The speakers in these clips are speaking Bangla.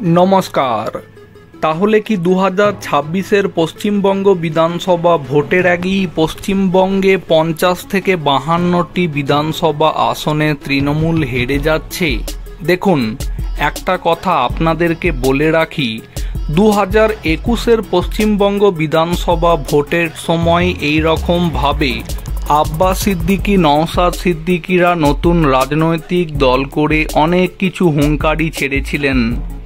নমস্কার। তাহলে কি 2026-এর পশ্চিমবঙ্গ বিধানসভা ভোটের আগেই পশ্চিমবঙ্গে 50 থেকে 52টি বিধানসভা আসনে তৃণমূল হেরে যাচ্ছে? দেখুন, একটা কথা আপনাদেরকে বলে রাখি, 2021-এর পশ্চিমবঙ্গ বিধানসভা ভোটের সময় এই রকম ভাবে আব্বাস সিদ্দিকী, নওশাদ সিদ্দিকীরা নতুন রাজনৈতিক দল করে অনেক কিছু হুঙ্কারি ছেড়েছিলেন,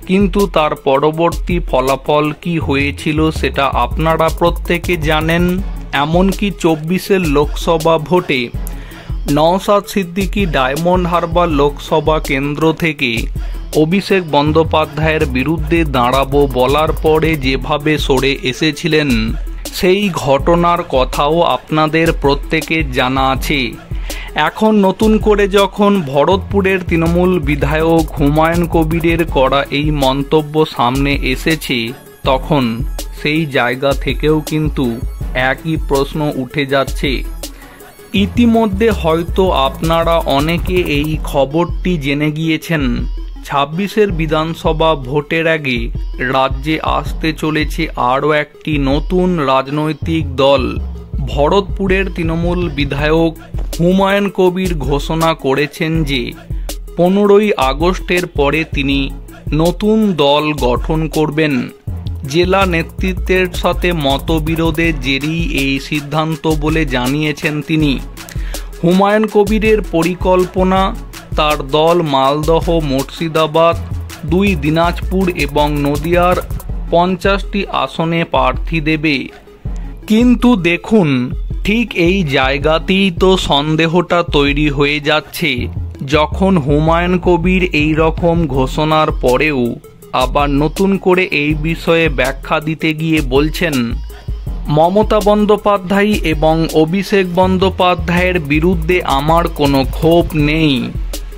কিন্তু তার পরবর্তী ফলাফল কি হয়েছিল সেটা আপনারা প্রত্যেকে জানেন। এমনকি 24-এর লোকসভা ভোটে নওশাদ সিদ্দিকী ডায়মন্ড হারবার লোকসভা কেন্দ্র থেকে অভিষেক বন্দ্যোপাধ্যায়ের বিরুদ্ধে দাঁড়াবো বলার পরে যেভাবে সরে এসেছিলেন, সেই ঘটনার কথাও আপনাদের প্রত্যেকের জানা আছে। এখন নতুন করে যখন ভরতপুরের তৃণমূল বিধায়ক হুমায়ুন কবিরের করা এই মন্তব্য সামনে এসেছে, তখন সেই জায়গা থেকেও কিন্তু একই প্রশ্ন উঠে যাচ্ছে। ইতিমধ্যে হয়তো আপনারা অনেকে এই খবরটি জেনে গিয়েছেন, 26-এর বিধানসভা ভোটের আগে রাজ্যে আসতে চলেছে আরও একটি নতুন রাজনৈতিক দল। ভরতপুরের তৃণমূল বিধায়ক হুমায়ুন কবির ঘোষণা করেছেন যে 15ই আগস্টের পরে তিনি নতুন দল গঠন করবেন। জেলা নেতৃত্বের সাথে মতবিরোধের জেরেই এই সিদ্ধান্ত বলে জানিয়েছেন তিনি। হুমায়ুন কবিরের পরিকল্পনা, তার দল মালদহ, মুর্শিদাবাদ, 2 দিনাজপুর এবং নদিয়ার 50টি আসনে প্রার্থী দেবে। কিন্তু দেখুন, ঠিক এই জায়গাতেই তো সন্দেহটা তৈরি হয়ে যাচ্ছে, যখন হুমায়ুন কবির এই রকম ঘোষণার পরেও আবার নতুন করে এই বিষয়ে ব্যাখ্যা দিতে গিয়ে বলছেন, মমতা বন্দ্যোপাধ্যায় এবং অভিষেক বন্দ্যোপাধ্যায়ের বিরুদ্ধে আমার কোনো ক্ষোভ নেই,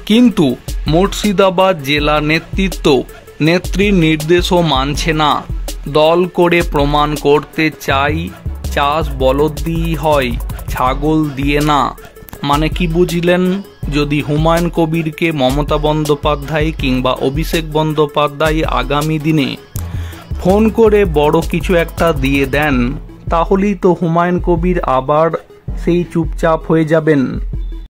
কিন্তু মুর্শিদাবাদ জেলা নেতৃত্ব নেত্রীর নির্দেশও মানছে না। দল করে প্রমাণ করতে চাই, চাষ বলদ দিয়েই হয়, ছাগল দিয়ে না। মানে কি বুঝলেন? যদি হুমায়ুন কবিরকে মমতা বন্দ্যোপাধ্যায় কিংবা অভিষেক বন্দ্যোপাধ্যায় আগামী দিনে ফোন করে বড় কিছু একটা দিয়ে দেন, তাহলেই তো হুমায়ুন কবির আবার সেই চুপচাপ হয়ে যাবেন।